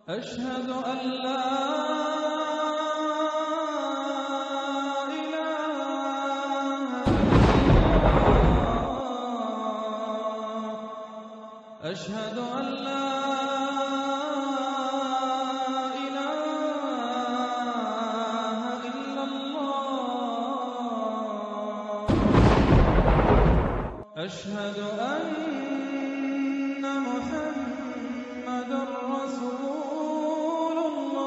أشهد أن لا أشهد أن لا إله إلا الله أشهد أن محمدًا رسول الله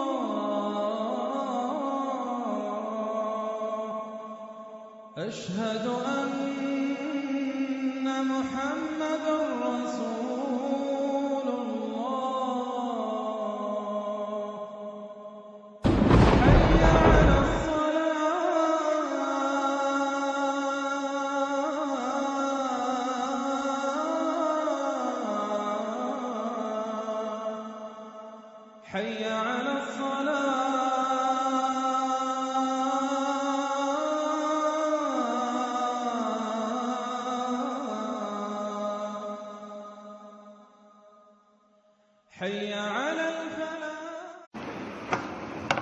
أشهد أن محمدًا رسول حي على الصلاة حي على حي على الفلاح.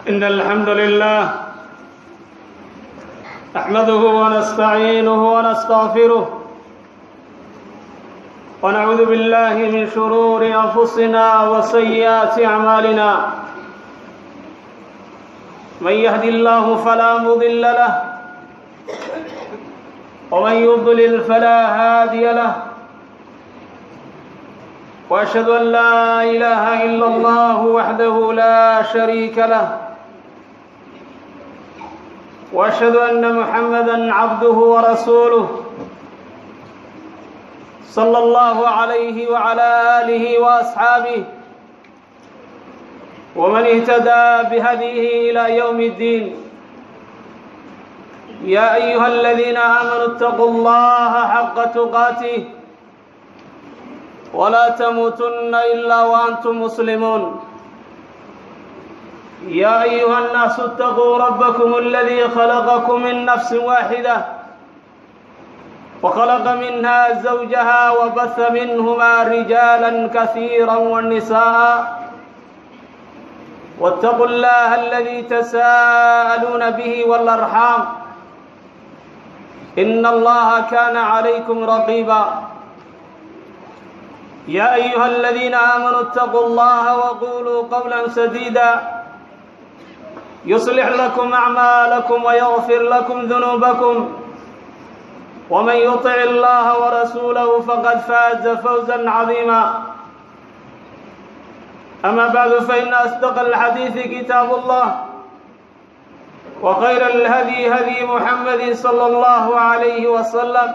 إن الحمد لله نحمده ونستعينه ونستغفره ونعوذ بالله من شرور أنفسنا وسيئات أعمالنا من يهد الله فلا مضل له ومن يضلل فلا هادي له وأشهد أن لا إله إلا الله وحده لا شريك له وأشهد أن محمدًا عبده ورسوله صلى الله عليه وعلى آله وأصحابه ومن اهتدى بهديه إلى يوم الدين. يا أيها الذين آمنوا اتقوا الله حق تقاته ولا تموتن إلا وأنتم مسلمون. يا أيها الناس اتقوا ربكم الذي خلقكم من نفس واحدة وخلق منها زوجها وبث منهما رجالا كثيرا والنساء واتقوا الله الذي تساءلون به والأرحام إن الله كان عليكم رقيبا. يا أيها الذين آمنوا اتقوا الله وقولوا قولا سديدا يصلح لكم أعمالكم ويغفر لكم ذنوبكم ومن يطع الله ورسوله فقد فاز فوزا عظيما. أما بعد فإن أصدق الحديث كتاب الله وخير الهدي هدي محمد صلى الله عليه وسلم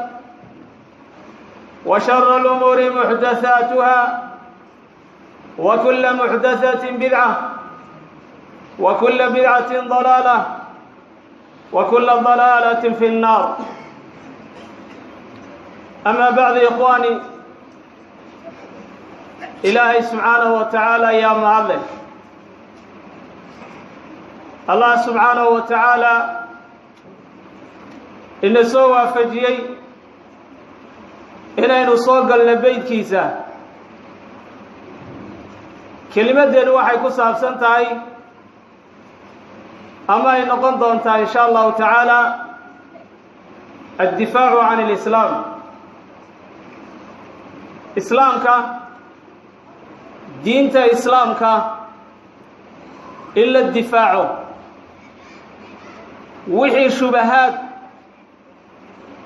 وشر الأمور محدثاتها وكل محدثة بدعة وكل بدعة ضلالة وكل ضلالة في النار. أما بعد إخواني إلهي سبحانه وتعالى يا معلم الله سبحانه وتعالى إن سوى فجيي inaynu soo galno beydkiisa. kelimadeenu waxay ku saabsan tahay ama ay noqon doontaa insha allahu tacaala addifaacu can alislaam. islaamka diinta islaamka in la difaaco wixii shubahaad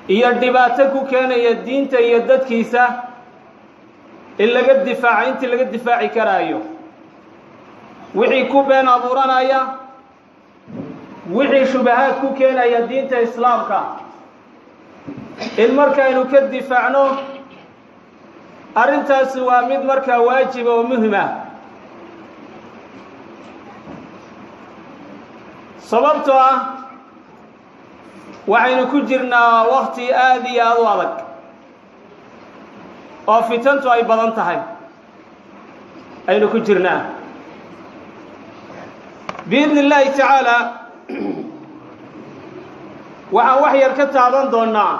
iyo dhibaato ku keenaya diinta iyo dadkiisa in laga difaaco intii laga difaaci karaayo. wixii ku been abuuranaya wixii shubahaad ku keenaya diinta islaamka in markaynu ka difaacno arrintaasi waa mid markaa waajib oo muhiim ah. sababtoo ah waxaynu ku jirnaa waqti aad iyo aad u adag oo fitantu ay badan tahay aynu ku jirnaa. biidni illaahi tacaala waxaan wax yar ka taaban doonaa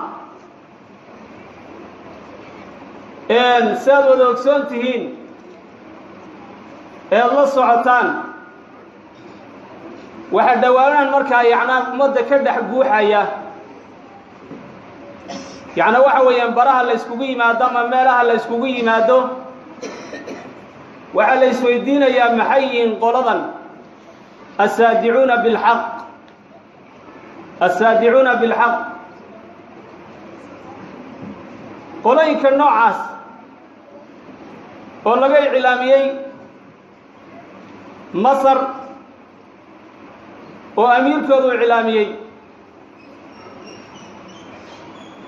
saad wada ogsoon tihiin eed la socotaan waxa dhawaanaan markaa yacnaa ummadda ka dhex guuxaya yacnaa waxa weeyaan baraha la iskugu yimaado ama meelaha la iskugu yimaado waxaa la isweydiinayaa maxay yihiin qoladan assaadicuuna bilxaq السادعون بالحق قولينك النوعاس ولغا إعلاميي مصر وأمير كودو إعلاميي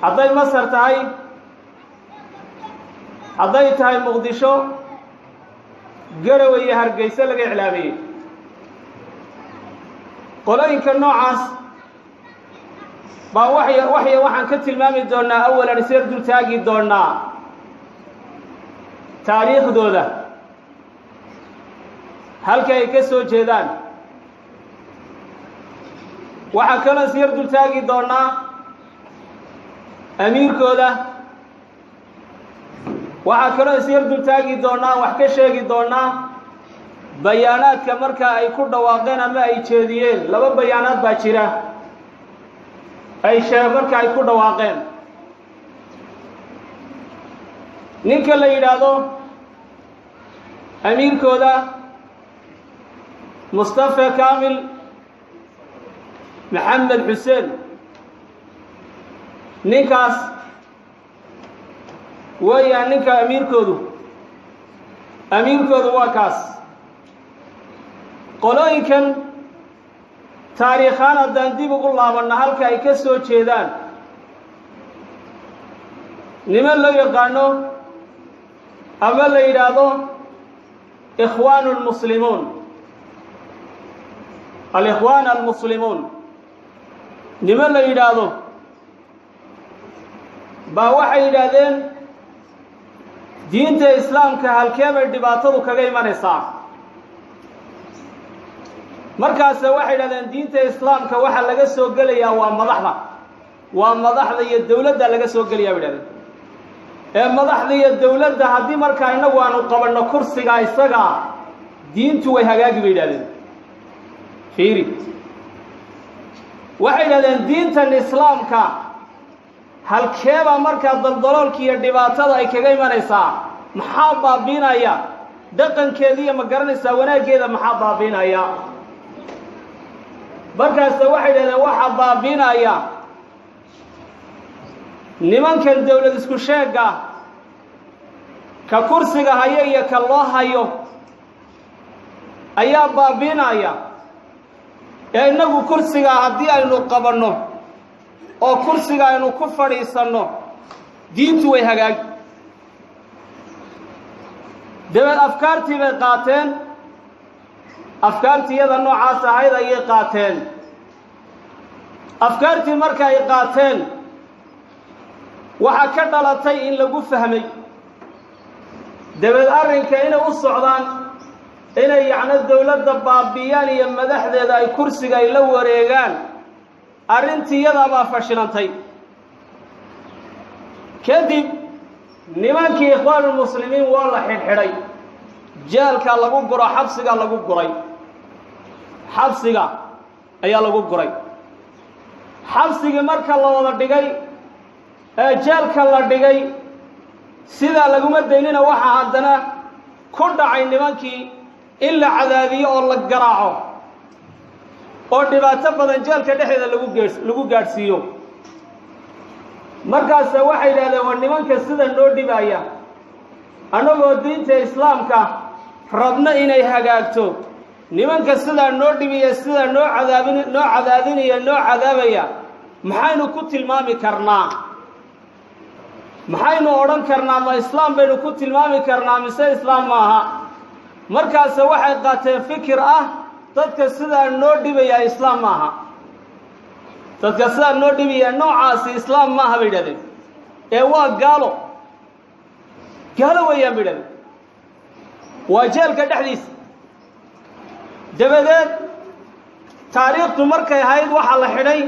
hadday Masar tahay hadday tahay Muqdisho Garowe iyo Hargeysa laga iclaamiyay qolooyinka noocaas baa waxaan ka tilmaami doonaa awalan sir dul taagi doonaa taariikhdooda halka ay ka soo jeedaan waxaan kala sir dul taagi doonaa amiirkooda waxaan kala sir dul taagi doonaa wax ka sheegi doonaa bayaanaadka marka ay ku dhawaaqeen ama ay jeediyeen laba bayaanaad baa jira ay sheeg marka ay ku dhawaaqeen ninka la yiraahdo amiirkooda Mustafa Kamil Maxamed Xuseen ninkaas weeyaa ninka amiirkoodu waa kaas qolooyinkan taariikhan haddaan dib ugu laabanna halka ay ka soo jeedaan niman loo yaqaano ama la yidhaahdo ikhwaanu lmuslimuun alikhwaan almuslimuun niman la yidhaahdo baa waxay yidhaahdeen diinta islaamka halkee bay dhibaatadu kaga imanaysaa markaas waxay yidhahdeen diinta islaamka waxa laga soo gelayaa waa madaxda iyo dawladda laga soo gelayaa bay yidhahdeen madaxda iyo dawladda haddii markaa inagu aanu qabanno kursiga isaga diintu way hagaagi bay yidhahdeen fiiri waxay yidhahdeen diintan islaamka halkeeba markaa daldaloolka iyo dhibaatada ay kaga imanaysaa maxaa baabiinaya dhaqankeediiyo ma garanaysaa wanaaggeeda maxaa baabiinaya markaas waxay yidhahdeen waxaa baabiinaya nimankan dawlad isku sheega ka kursiga haya iyo ka loo hayo ayaa baabiinaya inagu kursiga haddii aynu qabanno oo kursiga aynu ku fadhiisanno diintu way hagaagi dabad afkaartii bay qaateen afkaartiyada noocaas ahayd ayay qaateen afkaartii marka ay qaateen waxa ka dhalatay in lagu fahmay dabad arrinka inay u socdaan inay yacni dawladda baabiyaan iyo madaxdeeda ay kursiga ay la wareegaan arrintii iyada baa fashilantay kadib nimankii ikhwaanul muslimiin waa la xidhxidhay jeelka lagu guro xabsiga lagu guray xabsiga ayaa lagu guray xabsigii marka la wada dhigay jeelka la dhigay sidaa laguma daynina waxaa haddana ku dhacay nimankii in la cadaadiyo oo la garaaco oo dhibaato badan jeelka dhexdeeda lagu gaadhsiiyo markaas waxay yidhahdeen waa nimanka sida noo dhibaya annagoo diinta islaamka rabna inay hagaagto nimanka sidaa noo dhibiya sidaa noo cadaadinaya noo cadaabaya maxaynu ku tilmaami karnaa maxaynu odhan karnaa ma islaam baynu ku tilmaami karnaa mise islaam maaha markaas waxay qaateen fikir ah dadka sidaa noo dhibaya islaam maaha dadka sidaa noo dhibaya noocaasi islaam maaha bay yidhahdeen waa gaalo weeyaan bay yidhahdeen waa jeelka dhexdiisa dabadeed taariikhdu markay ahayd waxaa la xidhay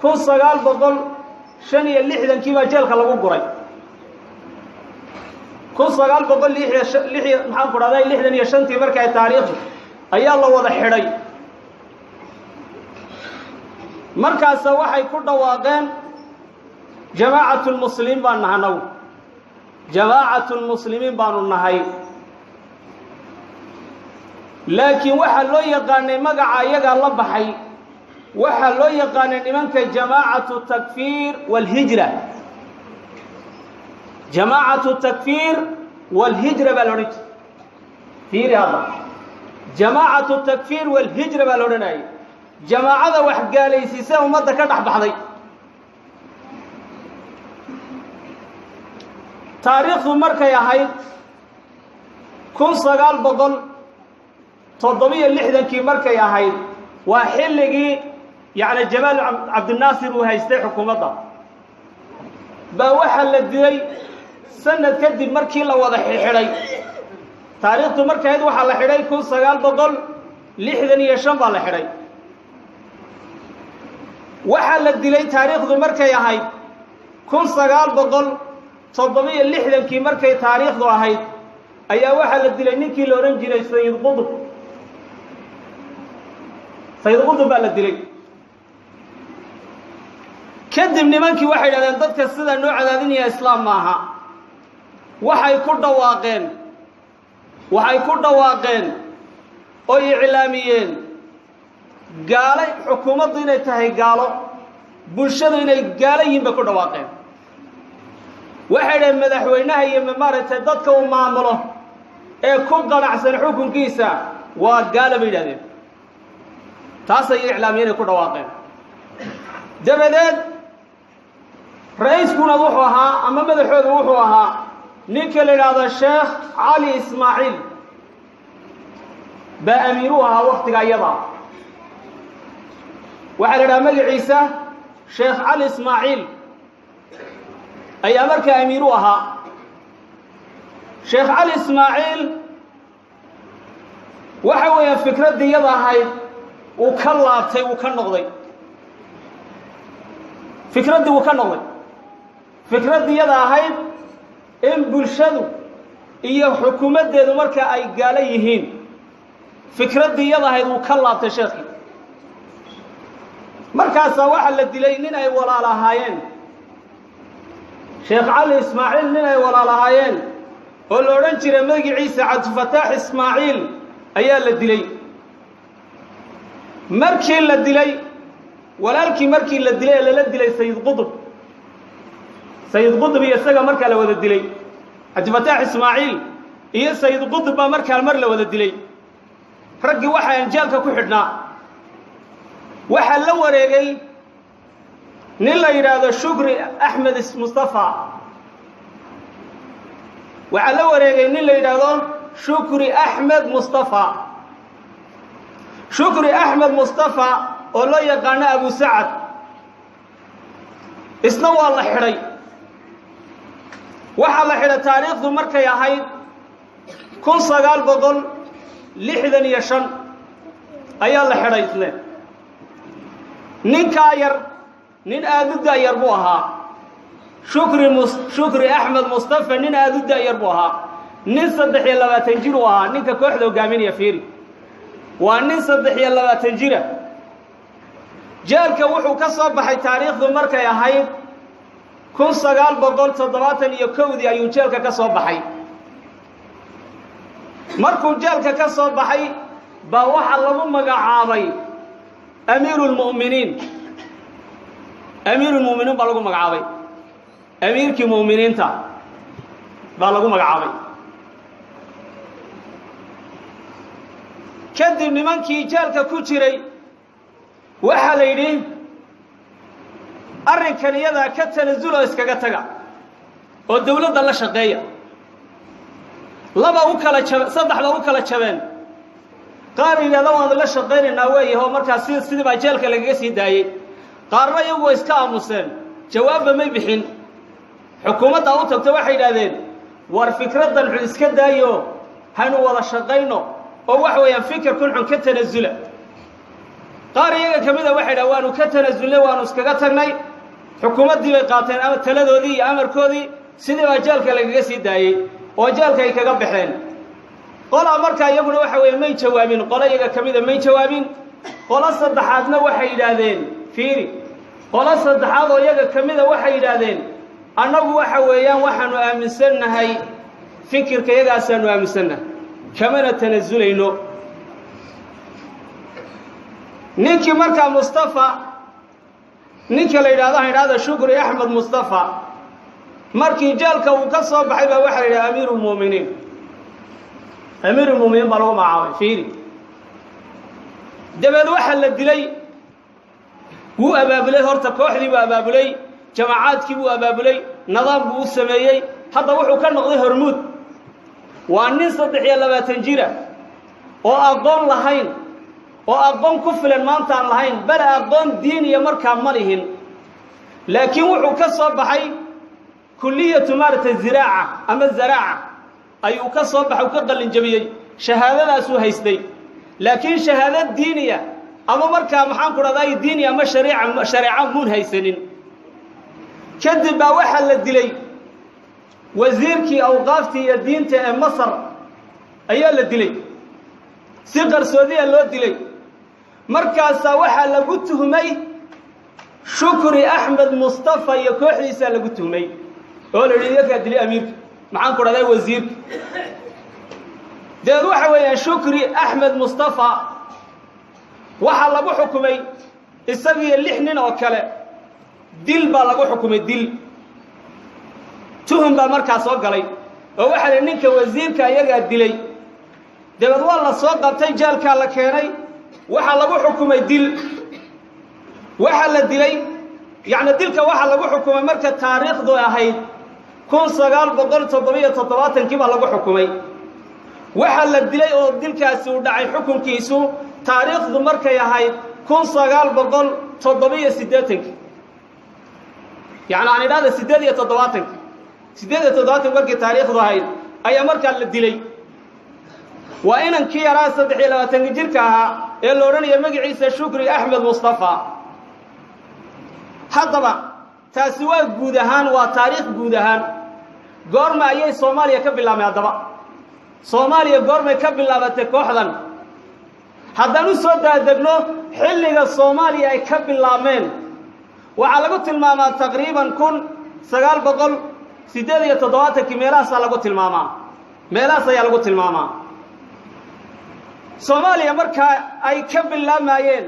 1956 kii baa jeelka lagu guray 1956 maxaan ku dhahday 65 markay taariikhdu ayaa la wada xidhay markaas waxay ku dhawaaqeen jamaacatul muslimiin baan nahay jamaacatul muslimiin baanu nahay laakiin waxa loo yaqaanay magaca iyaga la baxay waxa loo yaqaanay nimanka jamaacatu takfiir wal hijra jamaacatu takfiir wal hijra balonit fiiri hada jamaacatu takfiir wal hijra balonay jamaacada wax gaalaysiisa umada ka dhaxbaxday taariikhdu markay ahayd 1967 kii markay ahayd waa xilligii yaani Jamaal Abdulnaasir uu haystay xukuumadda baa waxa la dilay sanad kadib markii la wada xidhay taariikhdu markay ahayd waxa la xidhay 1965 baa la xidhay waxa la dilay taariikhdu markay ahayd 1967 kii markay taariikhdu ahayd ayaa waxa la dilay ninkii la oran jiray Sayyid Qutb baa la dilay kadib nimankii waxay yiraahdeen dadka sida noo cadaadinaya islaam maaha waxay ku dhawaaqeen oo iclaamiyeen gaalo xukuumaddu inay tahay gaalo bulshadu inay gaalo yihiin ba ku dhawaaqeen waxay yiraahdeen madaxweynaha iyo maaragtay dadka uu maamulo ee ku qanacsan xukunkiisa waa gaalo bay yiraahdeen taas ay iclaamiyeen ku dhawaaqeen dabadeed ra'iiskuna wuxuu ahaa ama madaxoodu wuxuu ahaa ninka la yiraahdo Sheekh Ali Ismaaciil ba amiiruha waqtiga iyada waxa la yiraahdaa magaciisa Sheekh Ali Ismaaciil ayaa markaa amiiru ahaa Sheekh Ali Ismaaciil waxa weeye fikradiyada ahayd uu ka laabtay uu ka noqday fikradiyada ahayd in bulshadu iyo xukuumadeedu marka ay gaalo yihiin fikradiyada ahayd uu ka laabtay sheekhi markaas waxa la dilay nin ay walaalahaayeen Sheekh Ali Ismaaciil nin ay walaalahaayeen oo la oran jiray magaciisa Abdul Fattah Ismaaciil ayaa la dilay markii la dilay walaalkii markii la dilay la dilay Sayyid Qutb iyo isaga markaa la wada dilay Abdul Fattah Ismaaciil iyo Sayyid Qutb ba markaa mar la wada dilay raggi waxa anjaalka ku xidhnaa waxa la wareegay nin la yiraahdo Shukri Ahmed Mustafa waxa la wareegay nin la yiraahdo Shukri Ahmed Mustafa oo loo yaqaan Abu Sa'ad isna waa la xidhay waxa la xidhay taariikhdu markay ahayd 1965 ayaa la xidhay isna ninka yar nin aad u daayar buu ahaa Shukri Ahmed Mustafa nin aad u daayar buu ahaa nin 23 jir ahaa ninka kooxda hogaaminaya fiiri waa nin 23 jir jeelka wuxuu ka soo baxay taariikhdu markay ahayd 1971 ayuu jeelka ka soo baxay markuu jeelka ka soo baxay baa waxa lagu magacaabay Amiirul Mu'miniin baa lagu magacaabay amiirkii mu'miniinta baa lagu magacaabay kadib nimankii jeelka ku jiray waxa la yiri arrinkan iyada ka tanasulo iskaga taga oo dawladda la shaqeeya saddexda u kala jabeen qaar iyada wada la shaqeynaa weeye oo markaas sidii baa jeelka lagaga sii daayay qaarba iyagu iska aamuseen jawaabba ma bixin xukuumadda u tagtay waxay yiraahdeen war fikradan xun iska daayo hanu wada shaqeyno oo wax weeyaan fikirkan xun ka tanasula qaar iyaga kamida waxay dhahaan waanu ka tanaasulnay waanu iskaga tagnay xukuumaddii bay qaateen ama taladoodii iyo amarkoodii sidii baa jeelka lagaga sii daayey oo jeelka ay kaga baxeen qolaa markaa iyaguna waxa weeye may jawaabin qolo iyaga kamida may jawaabin qolo saddexaadna waxay yidhaahdeen fiiri qolo saddexaad oo iyaga kamida waxay yidhaahdeen annagu waxa weeyaan waxaanu aaminsannahay fikirka iyagaasaanu aaminsannahay kamana tanasulayno ninkii markaa mustafa ninka la yidhaahdo shukri axmed mustafa markii jeelka uu ka soo baxay baa waxaa la yidhaha amiirulmu'miniin baa lagu magacaabay fiiri dabeed waxaa la dilay wuu abaabulay horta kooxdii buu abaabulay jamacaadkii buu abaabulay nidaam buu u sameeyey hadda wuxuu ka noqday hormuud waa nin 23 jira oo aqoon lahayn oo aqoon ku filan maanta aan lahayn bal aqoon diin iyo markaa ma lihin laakiin wuxuu ka soo baxay kulliyatu maarata ziraaca ama zaraaca ayuu ka soo baxay ka qalin jabiyay shahaadadaas uu haystay laakiin shahaadad diiniya ama markaa maxaan ku raday diiniya ama shariica muun haysanin kadib baa waxa la dilay wasiirkii awqaaftii iyo diinta ee Masar ayaa la dilay si qarsoodiya loo dilay markaas waxa lagu tuhmay shukri axmed mustafa iyo kooxdiisa lagu tuhmay oo la yiri ka dilay amiirka maxaan ku raday wasiirka deed waxa weeyaan shukri axmed mustafa waxa lagu xukumay isagii 6 nin oo kale dil baa lagu xukumay dil tuhum baa markaas soo galay oo waxa la ninka wasiirka ayaga dilay deed waa la soo qabtay jeelka la keenay waxa lagu xukumay dil waxa la dilay yaani dilka waxa lagu xukumay marka taariikhdu ahayd 1977 baa lagu xukumay waxa la dilay oo dilkaasi u dhacay xukunkiisu taariikhdu markay ahayd 1987 yaani aan idhaahdo 87 markii taariikhdu ahayd ayaa markaa la dilay waa inankii yaraa 23 jirka ahaa ee la oranayay magaciisa shukri axmed mustafa haddaba taasi waa guud ahaan waa taariikh guud ahaan goorma ayay Soomaaliya ka bilaabmay haddaba Soomaaliya goorma ka bilaabatay kooxdan haddaan u soo daadegno xilliga Soomaaliya ay ka bilaabmeen waxa lagu tilmaamaa taqriiban 1987 meelahaas lagu tilmaamaa Soomaaliya marka ay ka bilaabmayeen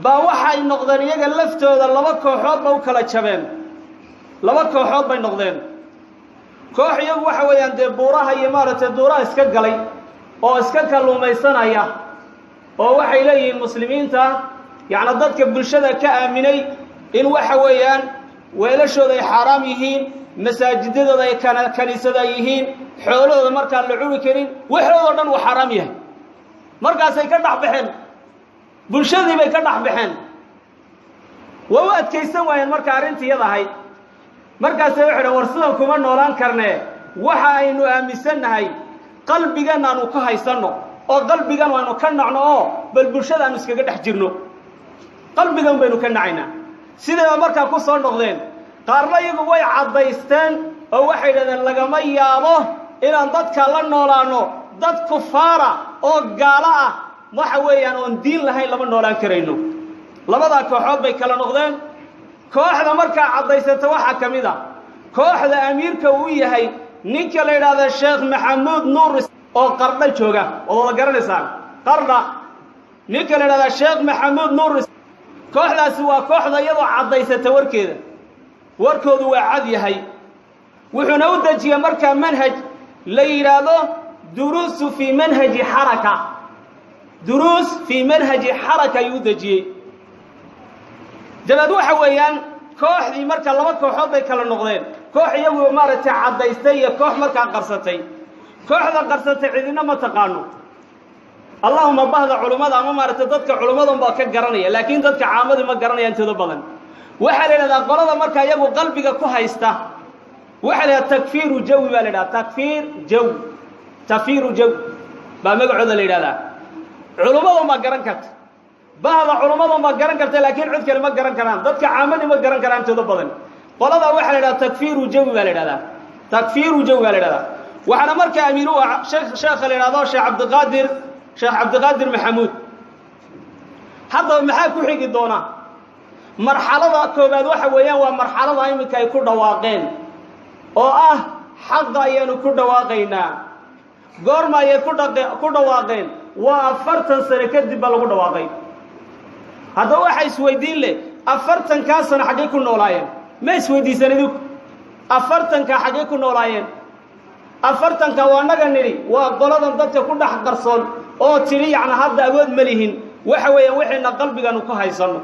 baa waxay noqdeen iyaga laftooda laba kooxood oo kala jabeen laba kooxood bay noqdeen koox iyagu waxa weeyaan de buuraha iyo maarata duuraha iska galay oo iska kaluumaysanaya oo waxay leeyihiin muslimiinta yaani dadka bulshada ka aaminay in waxa weeyaan weelashooda ay xaraam yihiin masaajidadooda ay kaniisada yihiin xoolahooda marka la cuni karin waxooda dhan waa xaraam yahay markaas ay ka dhaxbaxeen bulshadii bay ka dhaxbaxeen waa adkaysan waayeen marka arintiyada ahayd markaas ay waxay warsadan kuma noolaan karnee waxa aynu aaminsanahay qalbigan aanu ka haysano oo qalbigan waanu ka nacno oo bal bulshada aanu iskaga dhex jirno qalbigan baynu ka nacaynaa sidoo marka ku soo noqdeen qaarna iyagu way cadaysteen oo waxay yiraahdeen lagama yaabo inaan dadka la noolaano dad kufaara oo gaala ah waxa weeyaan oo diin lahayn lama noolaan karayno labada kooxood bay kala noqdeen kooxda marka cadaysata waxa kamida kooxda amiirka uu yahay ninka la yiraahdo Sheekh Maxamuud Nuur oo qarda jooga oo la garanaysan qarda ninka la yiraahdo Sheekh Maxamuud Nuur kooxdaasi waa kooxda iyadoo cadaysata warkoodu waa cad yahay wuxuuna u dajiyay marka manhaj la yiraahdo duruus fi manhaji haraka duruus fi manhaji haraka yudajiyay dabad waxa weeyaan kooxdii marka laba kooxood bay kala noqdeen koox iyagu maaragtay cadaystay iyo koox marka qarsatay kooxda qarsatay cidina ma taqaano Allahumma bahda culimada ama maaragtay dadka culimada baa ka garanaya laakiin dadka caamadu ma garanayaan intooda badan waxa la yiraahdaa qolada marka iyagu qalbiga ku haysta waxa la yiraahdaa takfiiru jawi baa la yiraahdaa takfiiru jawi baa magacooda la yiraahdaa culimada ma garan karto bahda culimadu ma garan kartaa laakiin cid kale ma garan karaan dadka caamadi ma garan karaan tooda badan qolada waxa la yiraahdaa takfiiru jawi baa la yiraahdaa takfiiru jawi baa la yiraahdaa waxana marka amiiru sheekh la yiraahdo sheekh Cabdiqaadir Maxamuud hadda maxaa ku xigi doona marxalada koobaad waxa weeyaan waa marxalada imika ay ku dhawaaqeen oo ah xaq ayanu ku dhawaaqaynaa goorma ay ku dhawaaqeen waa 40 sano kadib baa lagu dhawaaqay hadda waxa isweydiin leh 40 ka sano xagee ku noolaayeen ma isweydiisan idinku 40 ka xagee ku noolaayeen 40 ka waa naga niri waa qoladan dadka ku dhax qarsoon oo tiri yacni hadda awood ma lihin waxa weeyaan waxayna qalbiganu ku haysano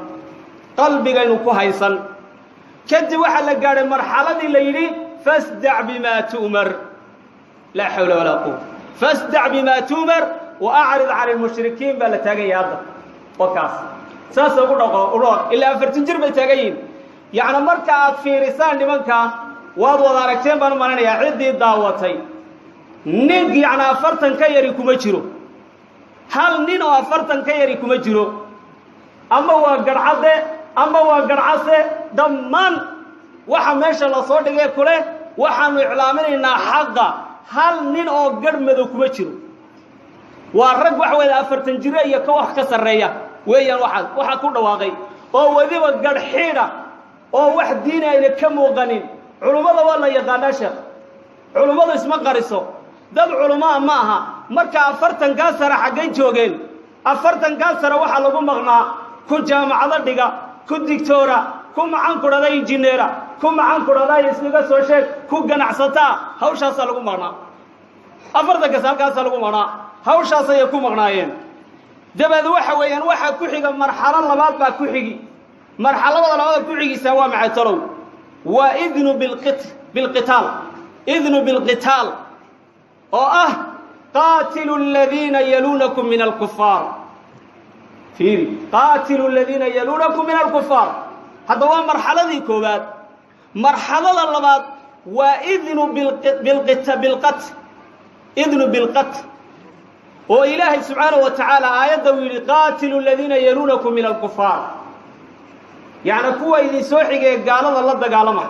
qalbigaynu ku haysan kadib waxa la gaaray marxaladii la yiri fasda' bima tu'mar la hawla wala quwwata fasda' bima tu'mar wa a'rid 'ala al-mushrikeen bala taagayada wakaas saas ugu dhaqo ila 40 jir bay taagayin yaana marka aad fiirisaan nimanka waad wada aragteen baan maanayaa cidii daawatay nin yaana 40 ka yari kuma jiro hal nin oo 40 ka yari kuma jiro ama waa garcade ama waa garcase dhammaan waxa meesha la soo dhigay kule waxaanu iclaaminaynaa xaqa hal nin oo garmado kuma jiro waa rag wax weeyda 40 jir iyo ka wax ka sareeya weeyaan waxa ku dhawaaqay oo wadiba garxiida oo wax diinayna ka muuqanin culimada waa la yaqaanaa sheekh culimadu isma qariso dad culimo ma aha marka 40 ka sare xagay joogeen 40 ka sare waxa lagu maqnaa ku jaamacada dhiga ku digtoora ku macaan ku dhaday injineera ku macaan ku dhaday ismiga soo sheeg ku ganacsata hawshaas lagu maqnaa 40 ka halkaas lagu maqnaa hawshaas ay ku maqnaayeen dabad waxa weeyaan waxa ku xiga marxalad labaad baa ku xigi marxalada labaad ku xigisa waa macatalow wa idnu bilqital idnu bilqital oo ah qatilu alladhina yalunakum min alkuffar fiiri qatilu alladhina yalunakum min alkuffar hada waa marxaladii koobaad marxalada labaad waa idnu bilqat idnu bilqat oo ilaahay subhanahu wa ta'ala aayada wili qatilu alladhina yalunakum min alkuffar yaana kuwa idin soo xigay gaalada la dagaalama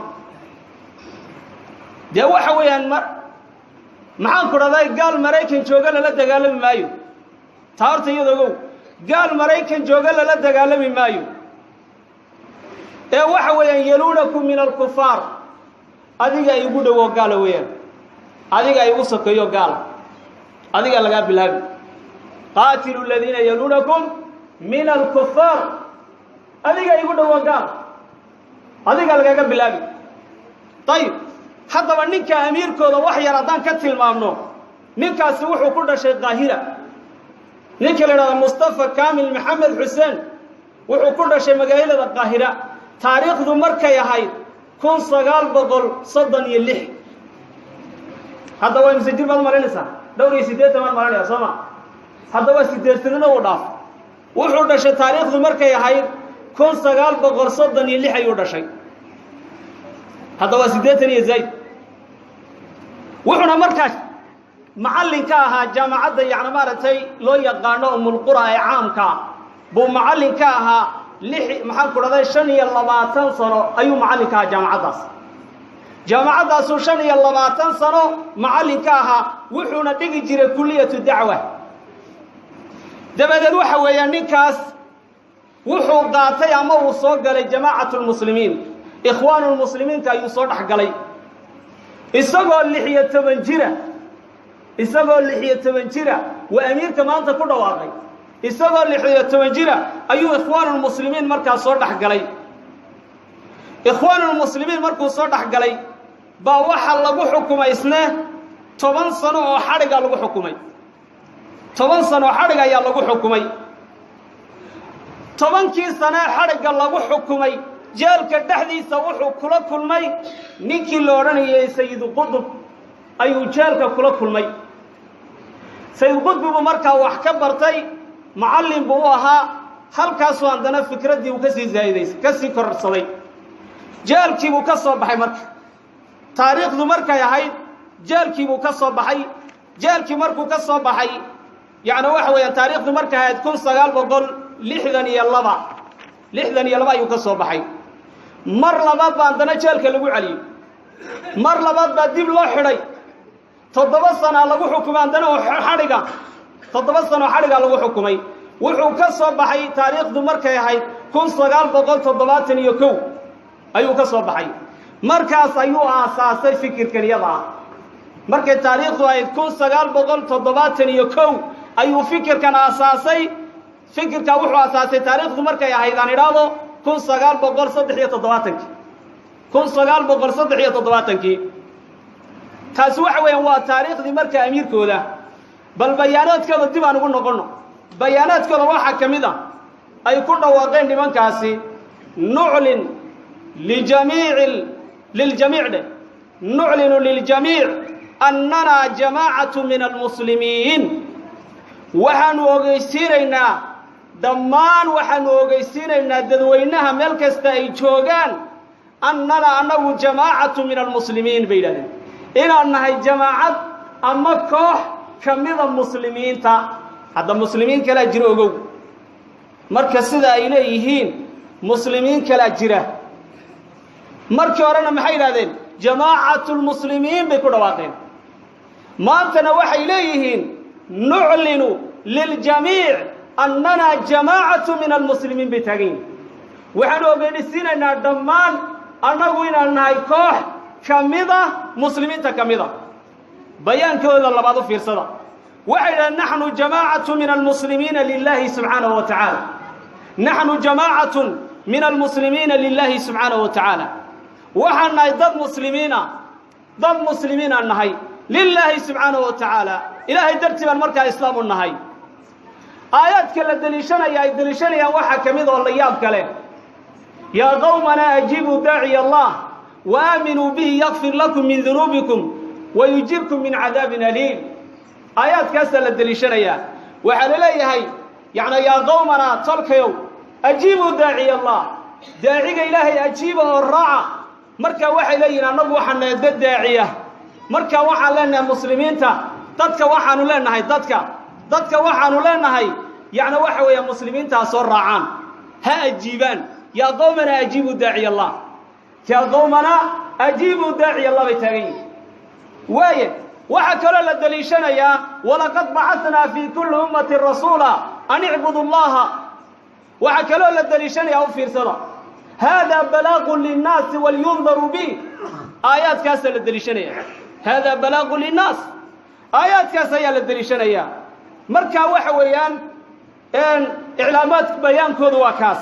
de waxa weeyaan maxaan ku dhaday gaal Mareykan jooga la dagaalami maayo taarta iyadoo gaal Mareykan jooga la dagaalami maayo ee waxa weeyaan yalunakum min alkuffar adiga ay ugu dhawo gaal weeyaan adiga ay ugu sokeeyo gaal adiga laga bilaabi qatilu alladhina yalunakum min alkuffar adiga ay ugu dhawo gaal adiga laga bilaabi tayib hadaba ninka amiirkooda wax yar adan ka tilmaamno ninkaasi wuxuu ku dhashay Qaahira ninka la yiraahdo Mustafa Kamil Muhammad Hussein wuxuu ku dhashay magaalada Qaahira taariikhdu markay ahayd 1936 hadaba imsajir baad marinaysaa dhowr iyo 80 baan marinaya Soomaa hadaba 80 oo dhaaf wuxuu dhashay taariikhdu markay ahayd 1936 ayuu dhashay hadaba 80 iyo zayd wuxuna markaas macallin ka ahaa jaamacadda yaana maartay loo yaqaano umul qura ee caamka buu macallin ka ahaa maxaan ku dhaday 25 sano ayuu macallin ka ahaa jaamacadaas 25 sano macallin ka ahaa wuxuuna dhigi jiray kulliyatu dacwa dabadeed waxa weeyaan ninkaas wuxuu qaatay ama uu soo galay jamaacatul muslimiin ikhwaanul muslimiin ka ayuu soo dhaxgalay isagoo 16 jira wa amiirka maanta ku dhawaaqay isagoo 16 jira ayuu ikhwaanul muslimiin markaa soo dhaxgalay ikhwaanul muslimiin markuu soo dhaxgalay baa waxa lagu xukumay isna 10 sano oo xariga lagu xukumay 10 sano xariga ayaa lagu xukumay 10kii sano xariga lagu xukumay jeelka dhaxdiisa wuxuu kula kulmay ninkii la oranayay Sayyid Qutb ayuu jeelka kula kulmay Sayyid Qutb markaa wax ka bartay macallin buu ahaa halkaas oo andana fikradii uu ka sii zaayideysay ka sii kororsaday jeelkii buu ka soo baxay markaa taariikhdu markay ahayd jeelkii buu ka soo baxay jeelkii markuu ka soo baxay yaani waxa weeyaan taariikhdu markay ahayd 1900 لحدن يلبا ayuu ka soo baxay mar labaad baan dana jeelka lagu cali mar labaad baa dib loo xidhay 7 sano lagu xukumay dana xadhiga 7 sano xadhiga lagu xukumay wuxuu ka soo baxay taariikhdu markay ahayd 1971 ayuu ka soo baxay markaas ayuu aasaasay fikirkan yada markay taariikhdu ahayd 1971 ayuu fikirkan aasaasay fikirka wuxuu aasaasay taariikhdu markay ahayd aan iraado 1973 taas waxa weeyaan waa taariikhdii marka amiirkooda bal bayaanaadkooda dib aan ugu noqono bayaanaadkooda waxa kamid ah ay ku dhawaaqeen nimankaasi nu'lin نعلن للجميع أننا جماعة من المسلمين وحن وغيسيرنا دمان وحن وغيسيرنا ددوينها ملكستا اي جوغان أنه جماعة من المسلمين بيلنا أنها جماعة أما كوح كميض المسلمين هذا المسلمين كلا جروغو مركز سيدا إليهين مسلمين كلا جره مركز ورنا محايل هذين جماعة المسلمين بكل واقعين ما أنتنا وحي إليهين نعلن للجميع أننا جماعة من المسلمين بتاقين وحنو قدسين أن الدمان أنه أنها كوح كميضة مسلمين تكميضة بيان كذا الله بعضه في رصدا وحيدا نحن جماعة من المسلمين لله سبحانه وتعالى نحن جماعة من المسلمين لله سبحانه وتعالى وحنا ضد مسلمين النهي لله سبحانه وتعالى إلهي درتب المركة إسلام النهي آيات كلا دليشنا يا وحا كميض والله يابكله يا قومنا أجيبوا داعي الله وآمنوا به يغفر لكم من ذنوبكم ويجيركم من عذاب أليم آيات كسل الدليشنا يا وحلالي هاي يعني يا قومنا تلقيوا أجيبوا داعي الله داعي إلهي أجيبه الرعى مركا وحي لينا نبو حنا يدد داعية مركا وحا لنا مسلمين تدك وحانو لنا هاي تدك وحانو لنا هاي يعني وحا ويا مسلمين صور رعان ها أجيبان يا قومنا أجيبوا داعي الله يا قومنا أجيبوا داعي الله بتاعي وايد وحا كلا للدليشنا يا ولقد بعثنا في كل أمة رسولا أن اعبدوا الله وحا كلا للدليشنا يا أوفير صلاة هذا بلاغ للناس ولينظر به آيات كاسة للدليشنية هذا بلاغ للناس آيات كاسة للدليشنية مركا وحويان إن إعلامات بيان كودوا كاس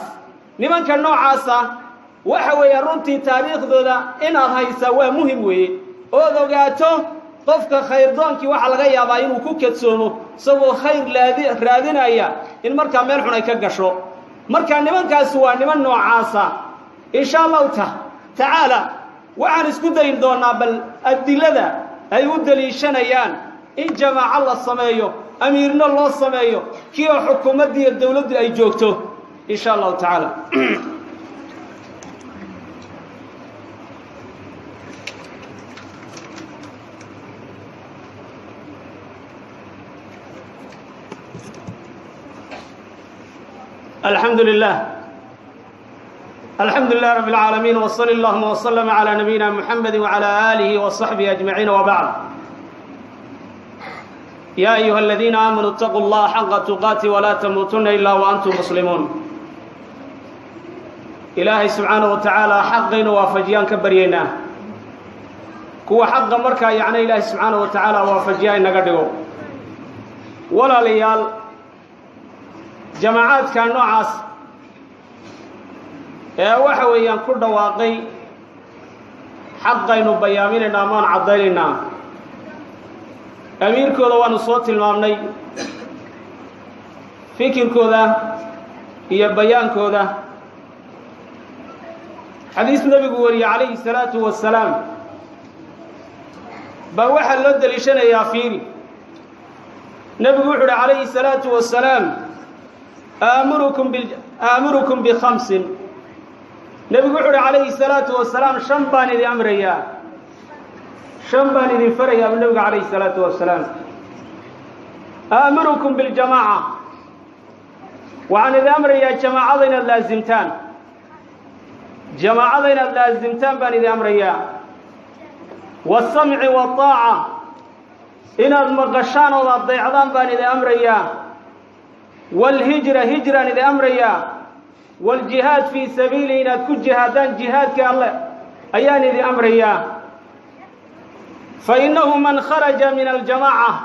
نمان كان نوع عاسا وحويان رنتي تاريخ ذولا إن هايسا ومهم وي أوذو قاتو قفك خير دونكي وحا لغايا باين وكوكت سومو سوو خير رادين ايا إن مركا ميرحونا يكاقشو مركا نمان كاسوا نمان نوع عاسا إن شاء الله تعالى وعن اسكدين دونا بل الدلدة أي ودليشنيان إن جماع الله السمايو أميرنا الله السمايو كيو حكومة دي الدولة دي أي جوكتو إن شاء الله تعالى الحمد لله رب العالمين وصلى اللهم وسلم على نبينا محمد وعلى آله وصحبه أجمعين وبعد يا أيها الذين آمنوا اتقوا الله حق تقاته ولا تموتن إلا وأنتم مسلمون إلهي سبحانه وتعالى حقين وافجيان كبرينا كو حق مركا يعني إلهي سبحانه وتعالى وافجيان نقدقوا ولا ليال جماعات كانوا عاص waxa weeyaan ku dhawaaqay xaqaynu bayaaminayna amaan cadaynayna amiirkooda waanu soo tilmaamnay fikirkooda iyo bayaankooda xadiis nabigu wariye calayhi salaatu wasalaam ba waxa loo daliishanayaa fiiri nabigu wuxuu yidhi calayhi salaatu wasalaam aamurukum bikhamsin نبي قول عليه الصلاة والسلام شنبان إذا أمريا شنبان إذا فريا من نبي عليه الصلاة والسلام آمركم بالجماعة وعن الأمر يا جماعتنا اللازمتان جماعتنا اللازمتان بان الأمر يا والسمع والطاعة إن المقشان والضيعان بان الأمر يا والهجرة هجرة الأمر يا والجهاد في سبيله إن كل جهادان جهاد كالله أيان الأمر يا فإنه من خرج من الجماعة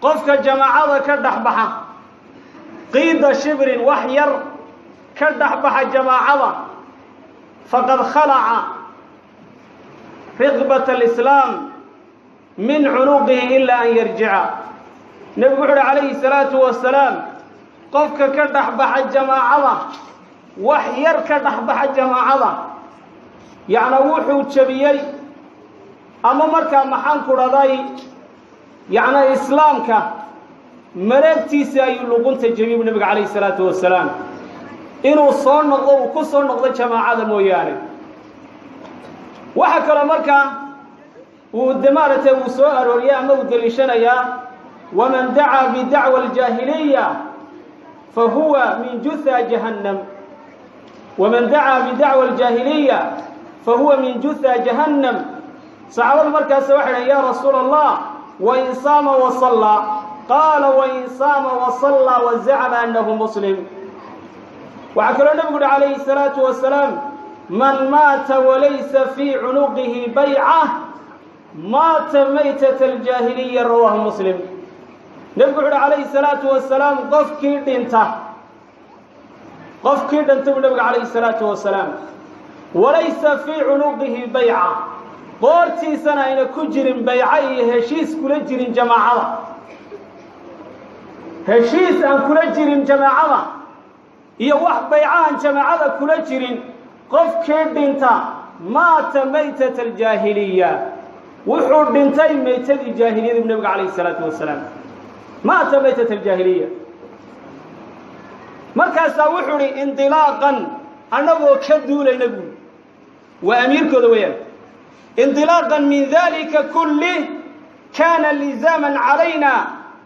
قفك جماعة كدحبحة قيد شبر وحير كدحبحة جماعة فقد خلع رغبة الإسلام من عنقه إلا أن يرجع نبي عليه الصلاة والسلام قفك كدحبحة جماعة وحير كدحبحة جماعة يعني وحو تشبيي أما مركا محان كرداي يعني إسلامك مرقتي سيلوغون تجميع النبي عليه الصلاة والسلام إنه صار نقضه وكسر نقضه جماعة موياني وحكى مركا والدمارة وسؤال ورياء مود لشنيا ومن دعا بدعوى الجاهلية فهو من جثى جهنم ومن دعا بدعوى الجاهلية فهو من جثى جهنم صعب المركز واحد يا رسول الله وإن صام وصلى قال وإن صام وصلى وزعم أنه مسلم وعكر النبي عليه الصلاة والسلام من مات وليس في عنقه بيعة مات ميتة الجاهلية رواه مسلم نبي عليه الصلاة والسلام قف كيد النبي عليه الصلاة والسلام وليس في عنقه بيعة قورتي سنة إن كجر بيعي هشيس كل جر جماعة هشيس أن كل جر جماعة يوح بيعان جماعة كل جر قف كيد مات ميتة الجاهلية وحور بنتي ميتة الجاهلية النبي عليه الصلاة والسلام مات ميتة الجاهلية مركز وحوري انطلاقا أنه كدو لنقول وأمير كدويا انطلاقا من ذلك كله كان لزاما علينا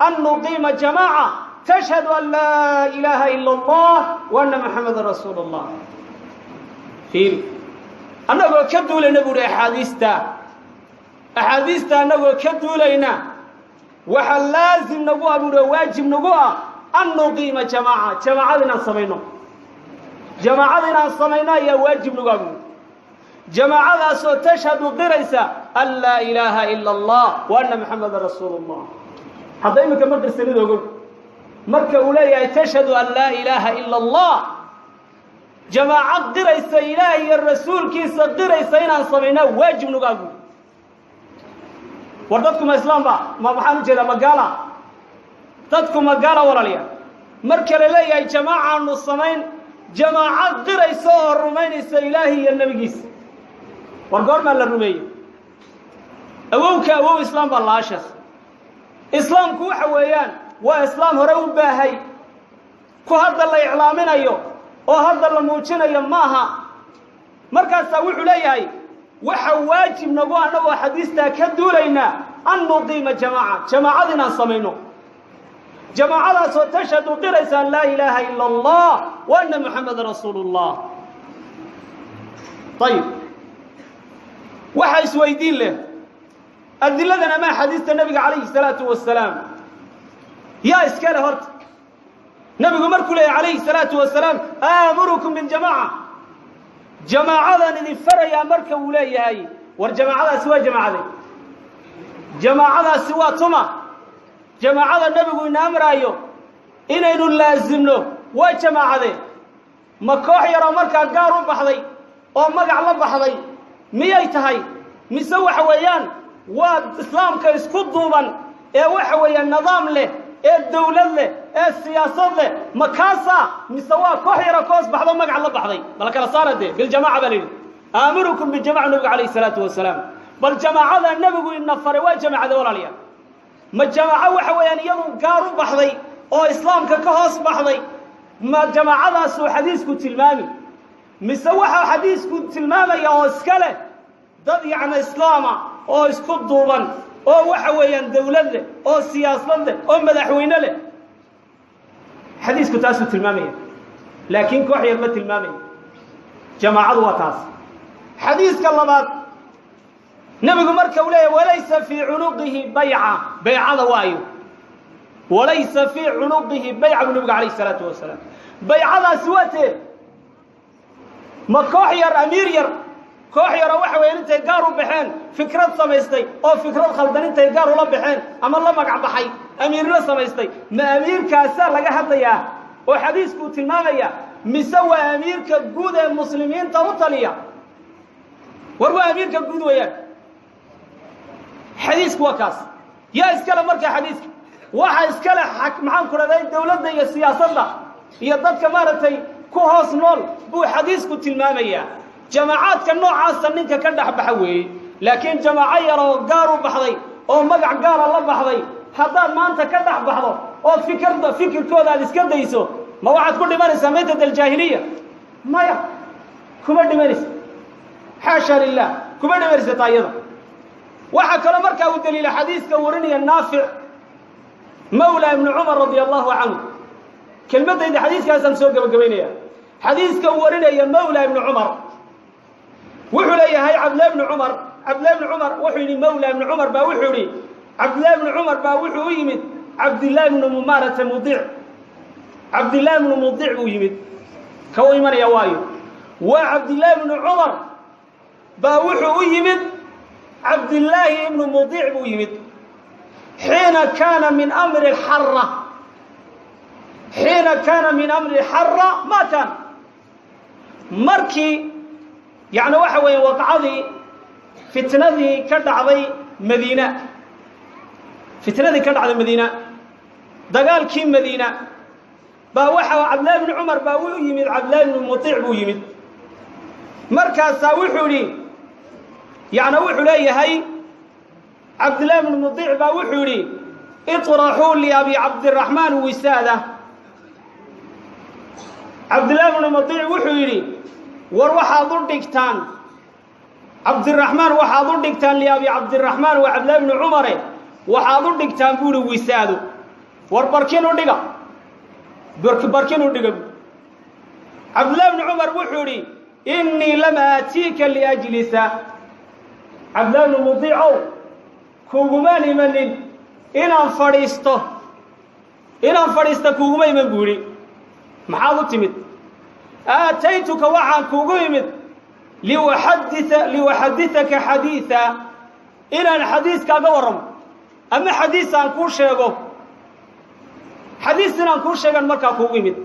أن نقيم جماعة تشهد أن لا إله إلا الله وأن محمد رسول الله خير أنه كدو لنقول أحاديثتا أنه كدو لنا وحال لازم نقوى واجب نقوى أن نقيم جماعتنا صمينا جماعتنا صمينا يا واجب نقوى جماعة تشهد قريسة أن لا إله إلا الله وأن محمد رسول الله هذا يمكن مركز سنيد أقول مركز أولي تشهد أن لا إله إلا الله جماعة قريسة إلهي الرسول كيس قريسة إنا صمينا واجب نقوى وردتكم إسلام ما بحانو جدا مقالة تدكم مقالة وراليا مركز إلي جماعة النصمين جماعة قريسة الرومين إلهي النبي كيس ورقول ما للرمية أووك إسلام بالله شخص إسلام كو حويان وإسلام هرو باهي كو هذا اللي إعلامين أيو وهذا اللي موجين أيو ماها مركز سويح ليهي وحواجب نقوى أنه حديثنا كدو لينا أن نقيم جماعتنا صمينو جماعة تشهد قريسا لا إله إلا الله وأن محمد رسول الله طيب وحيس ويدين له الدلة ما حديث النبي عليه الصلاة والسلام يا إسكاله هرت نبي مركو عليه الصلاة والسلام آمركم بالجماعة جماعة إذن فرى يا مركو ولاي هاي والجماعة سوى جماعة سوى طمع جماعة النبي إن أمر أيو إنه لازم له وجماعة ما كوح يرى مركا قارو بحضي أو مقع الله بحضي ميتهاي مسوي حويان وإسلام كيسكت ضمن وحويان نظام له الدولة له السياسة له مكاسة مسوي كوح يرى كوس بحضي مقع الله بحضي بلك صارت بالجماعة بلين آمركم بالجماعة النبي عليه الصلاة والسلام بل جماعة النبي إن فروا جماعة دول عليها ما جماعة وحويان يوم قارو بحضي أو إسلام كهوس بحضي ما جماعة سو حديث كنت المامي مسوحة حديث كنت المامي يا أسكاله ضد يعني إسلام أو إسكت ضوبان أو وحويان دولة له أو سياسة له أو مدحوين له xadiisku taasuu tilmaamaya laakiin koox yar ma tilmaamayo jamaacadu waa taas xadiiska labaad nabigu marka uu leeyahay walaysa fii cunuqihi baycada waayo walaysa fii cunuqihi bayca buu nabigu calayhi salaatu wasalaam baycadaasi waa tee ma koox yar amiir yar koox yaro waxa weeyaan intay gaar u baxeen fikrad samaystay oo fikrad khaldan intay gaar ula baxeen ama la magac baxay amiirna samaystay ma amiirkaasa laga hadlayaa oo xadiisku tilmaamaya mise waa amiirka guud ee muslimiinta u taliya war waa amiirka guud weeyaan xadiisku waa kaas yaa iskale markaa xadiiska waxa iskale maxaan ku raday dawladda iyo siyaasadda iyo dadka maaragtay ku hoos nool buu xadiisku tilmaamayaa جماعات كنوع عاصن كده بحوي لكن جماعة يرى قارو بحضي أو مقع قار الله بحضي هذا ما أنت كده بحضه أو فكر كذا لسكده يسوع ما واحد كل ما سميته الجاهلية ما يا كبر دمرس حاشا لله كبر دمرس طايرة واحد كلام مركب والدليل حديث كورني النافع مولى ابن عمر رضي الله عنه كلمة إذا حديث كان سوق بقبينية حديث كورني مولى ابن عمر وحولي هاي عبد الله بن عمر وحولي مولى ابن عمر باوحولي عبد الله بن عمر باوحو يمد عبد الله بن ممارة مضيع عبد الله بن مضيع ويمد كوي من يوايو وعبد الله بن عمر باوحو يمد عبد الله بن مضيع ويمد حين كان من أمر الحرة ما كان مركي يعني وحوي وقعدي فتنذي كدعضي مدينة دقال كيم مدينة باوحوا عبد الله بن عمر باوحو يمد عبد الله بن مطيع بو يمد مركز ساوحوا لي يعني وحوا لي هاي عبد الله بن مطيع باوحوا لي اطرحوا لي أبي عبد الرحمن وسادة عبد الله بن مطيع وحوا لي وروحاضر دكتان عبد الرحمن وحاضر دكتان لأبي عبد الرحمن وعبد الله بن عمر وحاضر دكتان بولو وسادو وربركينو دقا بركينو دقا عبد الله بن عمر وحوري إني لم آتيك لأجلس عبد الله بن مطيع كوغماني منين إنان فريسته كوغماني من بوري محاضر تمت آتيتك وعن كوغيمت لأحدثك حديثا إلى الحديث كغورم أما حديث عن كل شيء حديثنا عن كل شيء مركا كوغيمت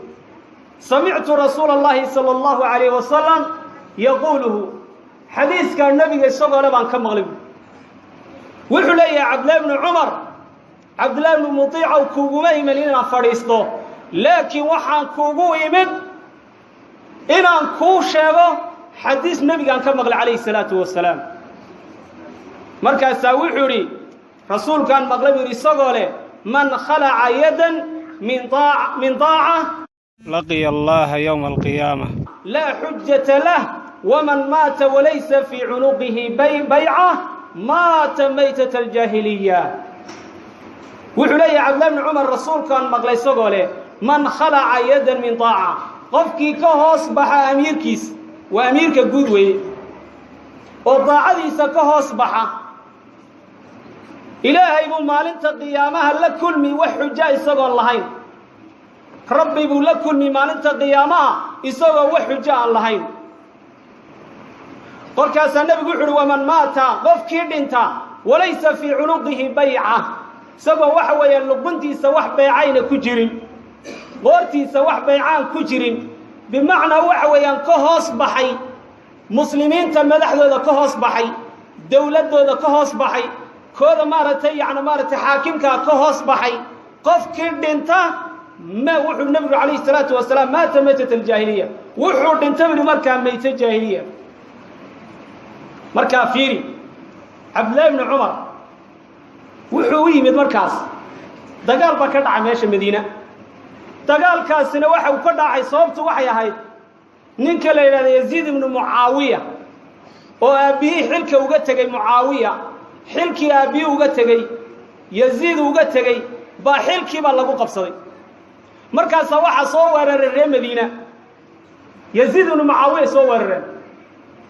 سمعت رسول الله صلى الله عليه وسلم يقوله حديث كان النبي صلى الله عليه وسلم كم غلب وحلي عبد الله بن عمر عبد الله بن مطيع وكوغيمت لنا فريسته لكن وحن كوغيمت إنان كوشيغو حديث نبي كان كمغل عليه الصلاة والسلام مركز ساوحوري رسول كان مغلب يرسغوله من خلع يدا من طاعة لقي الله يوم القيامة لا حجة له ومن مات وليس في عنقه بيعة مات ميتة الجاهلية وحلي عبد الله بن عمر رسول كان مغلب يرسغوله من خلع يدا من طاعة qofkii ka hoos baxa amiirkiis waa amiirka guud weeye oo daacadiisa ka hoos baxa ilaahay buu maalinta qiyaamaha la kulmi wax xujo isagoo lahayn rabbi buu la kulmi maalinta qiyaamaha isagoo wax xujo aan lahayn qolkaas nabigu wuxuu waman maata qofkii dhinta walaysa fi unuqihi bay'a isagoo waxa weeye luquntiisa wax bay'ayna ku jirin goortiisa wax bay'aan ku jirin bimacna waxa weeyaan ka hoos baxay muslimiinta madaxdooda ka hoos baxay dawladooda ka hoos baxay kooda maartay xaakimka ka hoos baxay qofkii dhinta ma wuxuu nabiga kaleey salaatu wasalaam ma tamatat al-jahiliya wuxuu dhintay markaa meeyta jahiliya markaa fiiri Abdullah ibn Umar wuxuu yimid markaas dagaal ba ka dhacay meesha Madiina dagaalkaasina waxa uu ka dhacay sababtu waxay ahayd ninka la yiraahdo Yazid ibn Muawiya oo aabihi xilka uga tagay Muawiya xilkii aabihi uga tagay Yazid uga tagay ba xilkii ba lagu qabsaday markaas waxa soo weeraray reer Madiina Yaziid ibn Muawiya soo weeraray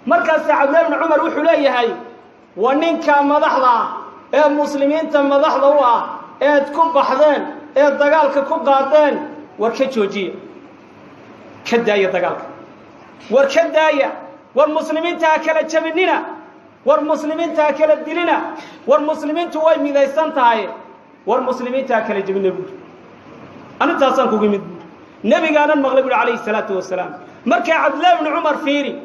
markaas Abdullah ibn Umar wuxuu leeyahay wa ninka madaxda ee muslimiinta madaxda u ah ee ku baxdeen ee dagaalka ku qaadeen war ka joojiye ka daaya dagaalka war ka daaya war muslimiinta kala jabinina war muslimiinta kala dilina war muslimiintu way midaysan tahay war muslimiinta kala jabinina أنا ku gimid nabigaana maqlay alayhi salatu wasalaam marka Abdullah ibn Umar fiiri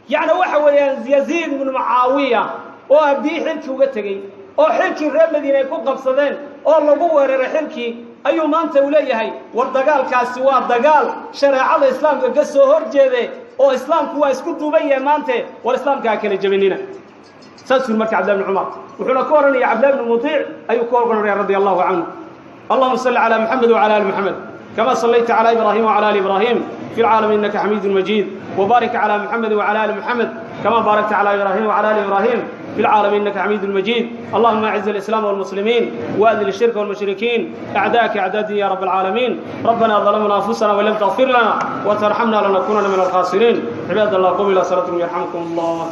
yaani waxa weeyaan Yaziid ibn Muawiya oo abdii xilkii uga tagay oo xilkii reer Madiina ku qabsadeen oo lagu weeraray xilkii ayuu maanta u leeyahay war dagaalkaasi waa dagaal shariicada islaamka ka soo horjeeday oo islaamku waa isku duuban yahay maanta war islaamka kala jabinina saasuu marka Abdullah ibn Umar wuxuu ka waranay Abdullah ibn Muti' ayuu ka waranay radiyallahu anhu اللهم صل على محمد وعلى آل محمد كما صليت على إبراهيم وعلى آل إبراهيم في العالمين إنك حميد مجيد وبارك على محمد وعلى آل محمد كما باركت على إبراهيم وعلى آل إبراهيم في العالمين إنك حميد مجيد اللهم أعز الإسلام والمسلمين وأذل الشرك والمشركين أعداءك أعداء يا رب العالمين ربنا ظلمنا أنفسنا ولم تغفر لنا وترحمنا لنكونن من الخاسرين عباد الله قوموا إلى صلاتكم يرحمكم الله